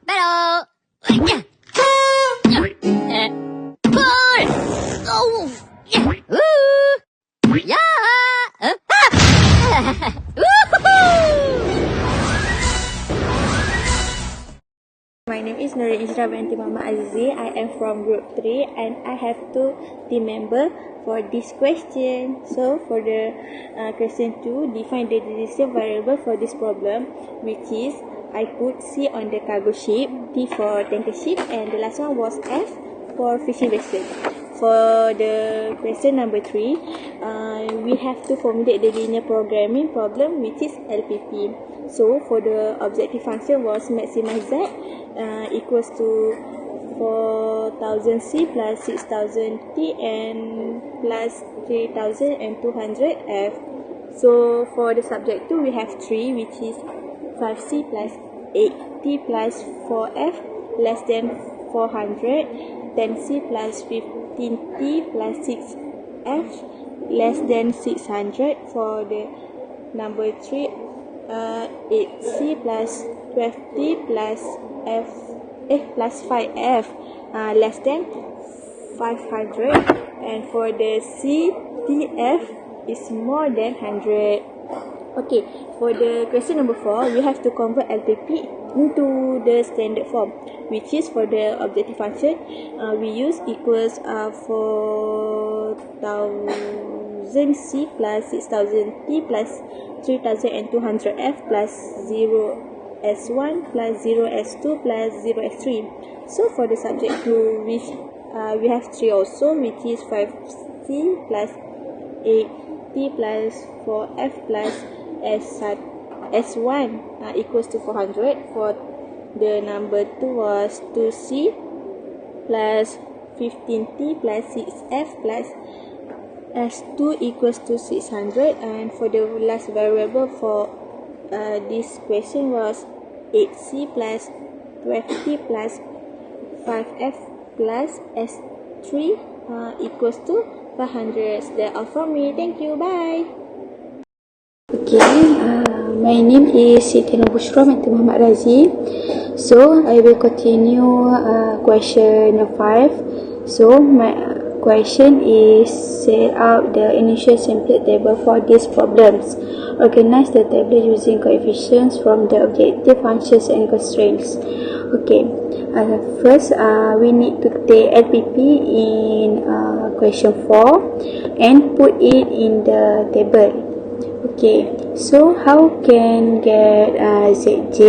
battle. Ball. Oh. Woo. Yeah. My name is Nurul Ijra binti Muhammad Azizi. I am from group 3 and I have 2 team members for this question. So for the question 2, define the decisive variable for this problem, which is I put C on the cargo ship, T for tanker ship, and the last one was F for fishing vessel. For the question number 3, we have to formulate the linear programming problem, which is LPP. So for the objective function was maximize Z equals to 4000 C plus 6000 T and plus 3200 F. So for the subject 2, we have 3, which is 5C plus 8T plus 4F less than 400, 10C plus 15T plus 6F less than 600. For the number 3, 8C plus 12T plus plus 5F less than 500, and for the CTF is more than 100. Okay, for the question number 4, we have to convert LPP into the standard form, which is for the objective function, we use equals 4000 C plus 6000 T plus 3200 F plus 0S1 plus 0S2 plus 0S3. So for the subject 2, which we have 3 also, which is 5C plus 8T plus 4F plus S1 equals to 400. For the number 2 was 2C plus 15T plus 6F plus S2 equals to 600. And for the last variable for this question was 8C plus 12T plus 5F plus S3 equals to 500. That's all from me. Thank you. Bye. Okay, my name is Siti Nubushra binti Muhammad Razi. So I will continue question 5. So my question is set out the initial template table for these problems. Organize the table using coefficients from the objective functions and constraints. Okay, first we need to take LPP in question 4 and put it in the table. Okay, so how can get ZJ?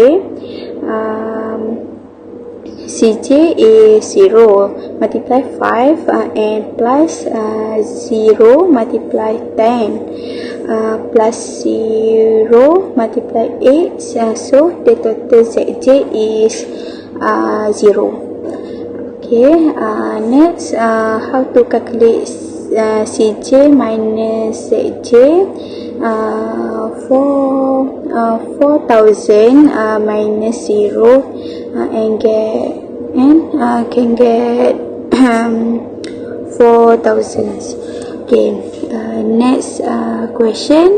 CJ is 0 multiply 5 and plus 0 multiply 10 plus 0 multiply 8, so the total ZJ is 0. Okay, next how to calculate CJ minus ZJ. 4000 minus 0 and can get 4000. Okay, next question.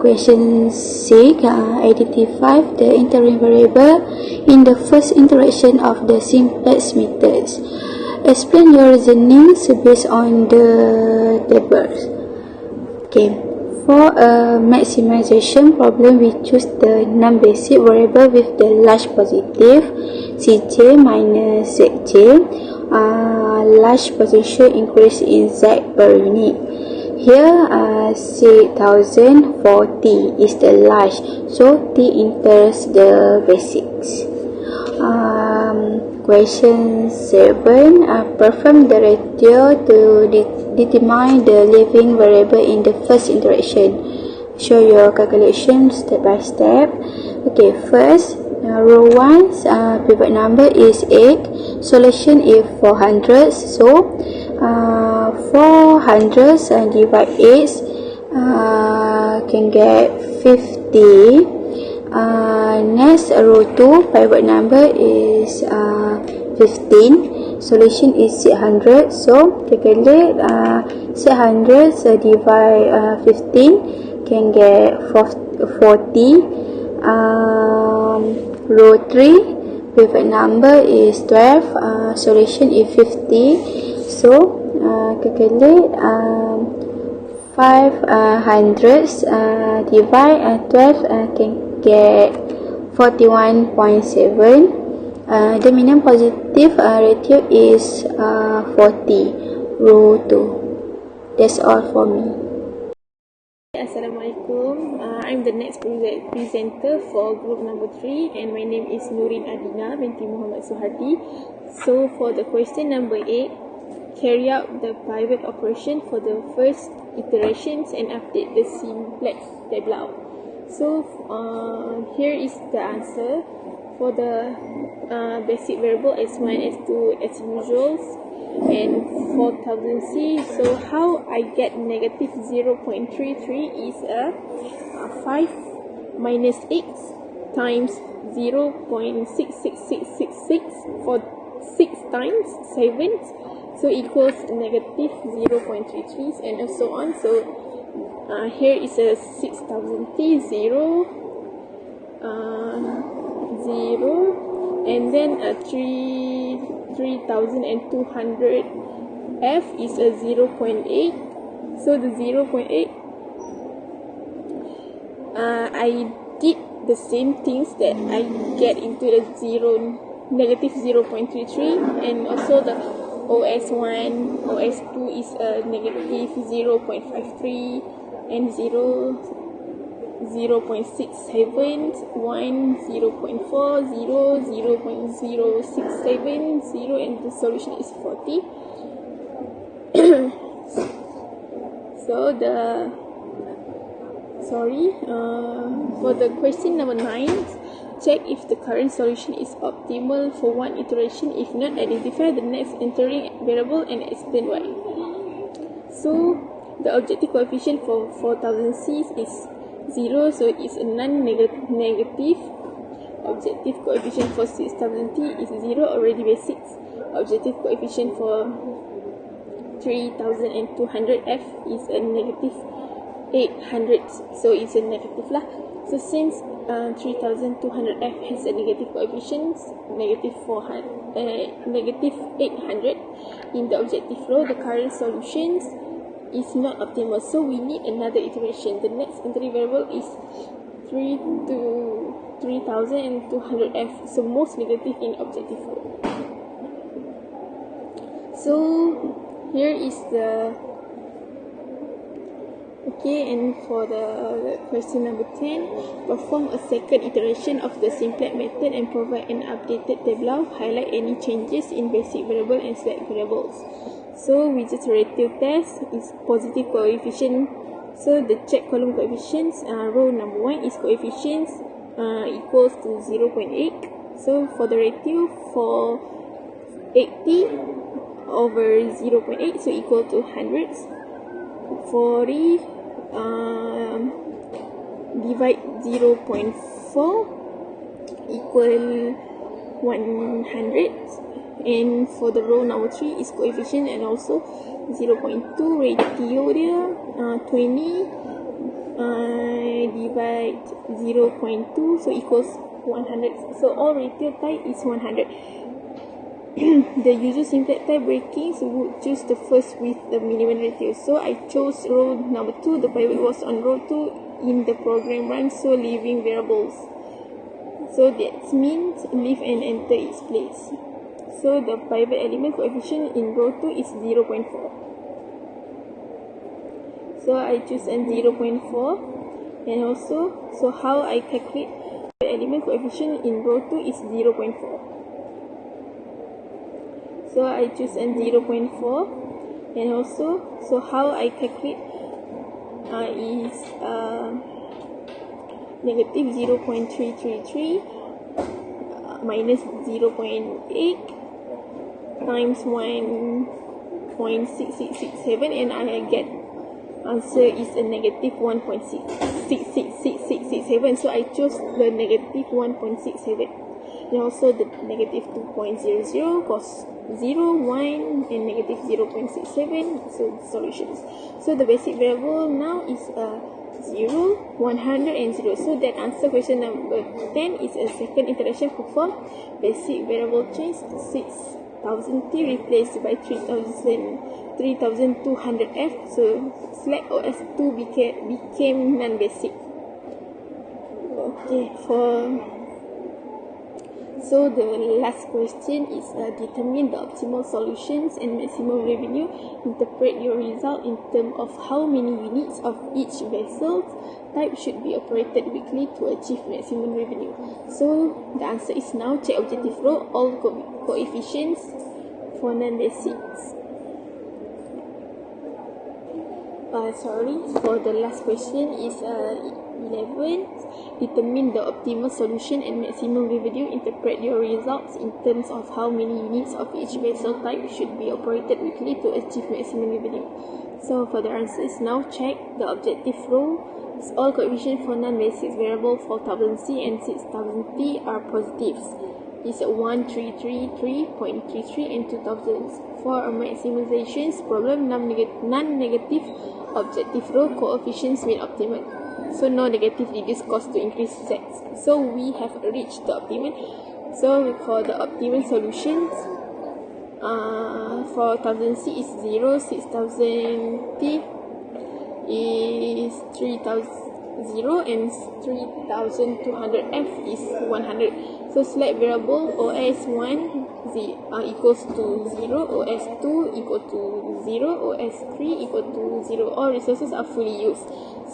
Question 6. Identify the interim variable in the first iteration of the simplex methods. Explain your reasonings based on the tables. Okay, for a maximization problem, we choose the non-basic variable with the large positive, Cj minus Zj. Large position increase in Z per unit. Here 6000 for T is the large, so T enters the basics. Question 7. Perform the ratio to determine the leaving variable in the first iteration. Show your calculation step by step. Okay, first row 1 pivot number is 8, solution is 400, so 400 divide 8 can get 50. Next row 2 pivot number is 15, solution is 600, so calculate 600 divide 15 can get 40. Row 3 pivot number is 12, solution is 50. So calculate 5 hundredths divide 12 can get 41.7. The minimum positive ratio is 40, row 2. That's all for me. Assalamualaikum. I'm the next presenter for group number 3 and my name is Nurin Adina binti Muhammad Suhardi. So for the question number 8, carry out the pivot operation for the first iterations and update the simplex tableau. So here is the answer for the basic variable s1, s2 as usual and 4000C. So how I get negative 0.33 is 5 minus x times 0.66666 for 6 times 7, so equals negative 0.33 and so on. So here is a 6000T 0 and then a 3200 F is a 0.8. So the 0.8 I did the same things that I get into the negative 0.33, and also the OS1, OS2 is a negative 0.53 and 0.67, 1, 0.40, 0.067, 0, and the solution is 40. So for the question number 9, check if the current solution is optimal for one iteration. If not, identify the next entering variable and explain why. So the objective coefficient for 4000C is 0, so it's a non-negative. Objective coefficient for 6000T is 0, already basics. Objective coefficient for 3200F is a negative 800, so it's a negative lah. So since 3200F has a negative coefficient, negative 800 in the objective row, the current solutions is not optimal, so we need another iteration. The next entry variable is 3200F, so most negative in objective row. So here is the and for the question number 10, perform a second iteration of the simplex method and provide an updated tableau. Highlight any changes in basic variable and select variables. So we just relative test is positive coefficient. So the check column coefficients, row number 1 is coefficients equals to 0.8. So for the ratio for 80 over 0.8, so equal to hundreds. 40 divide 0.4 equal 100, and for the row number 3 is coefficient and also 0.2 ratio dia 20 divide 0.2, so equals 100. So all ratio type is 100. The usual simplex type breaking, so would choose the first with the minimum ratio. So I chose row number 2. The pivot was on row 2 in the program run, so leaving variables. So that means leave and enter its place. So the pivot element coefficient in row 2 is 0.4. So I choose an 0.4, and also, so how I calculate the element coefficient in row 2 is 0.4. So I choose an 0.4, and also, so how I calculate is negative 0.333 minus 0.8 times 1.6667, and I get answer is a negative 1.66667. So I chose the negative 1.67, and also the negative 2.00 cos 0, 1, and negative 0.67. So solutions. So the basic variable now is 0, 100 and 0. So that answer question number 10 is a second iteration perform basic variable change 6000T replaced by 3200F. So select OS2 became non-basic. Okay, so the last question is determine the optimal solutions and maximum revenue. Interpret your result in terms of how many units of each vessel type should be operated weekly to achieve maximum revenue. So the answer is now check objective row, all coefficients for non-basics. For the last question is 11. Determine the optimal solution and maximum revenue. Interpret your results in terms of how many units of each vessel type should be operated weekly to achieve maximum revenue. So for the answers now, check the objective row. All coefficients for non-basic variable 4000C and 6000T are positives. Is 1333.33 and 2000. For a maximizations problem, non-negative objective row coefficients will optimal. So no negative reduce cost to increase sets. So we have reached the optimal. So we call the optimal solutions. For 1000C is 0, 6000T is 3000 and 3200F is 100. So select variable OS1 equals to 0, OS2 equal to 0, OS3 equal to 0. All resources are fully used.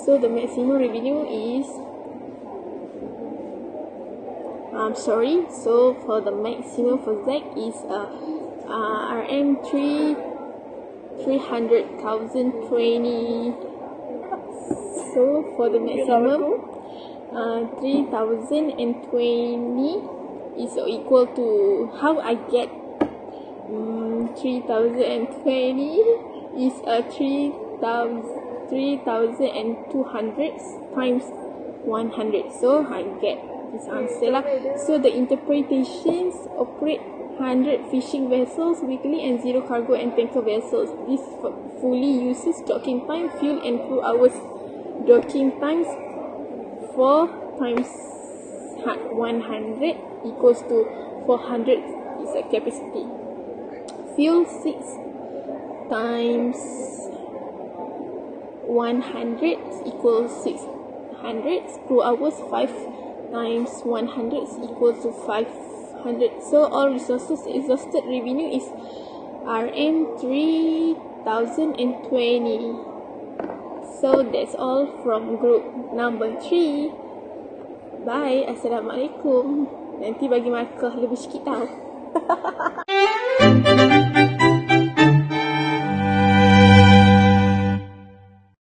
So the maximum revenue is so for the maximum for Z is RM 300,020. So for the maximum 3020 is equal to, how I get 3020 is 3200 times 100. So I get this answer lah. So the interpretations operate 100 fishing vessels weekly and 0 cargo and tanker vessels. This fully uses docking time, fuel and crew hours. Docking times 4 times 100 equals to 400 is a capacity. Fuel 6 times 100 equals 600. Crew hours 5 times 100 equals to 500. So all resources exhausted revenue is RM 3020. So that's all from group number 3. Bye. Assalamualaikum. Nanti bagi markah lebih sikit tau.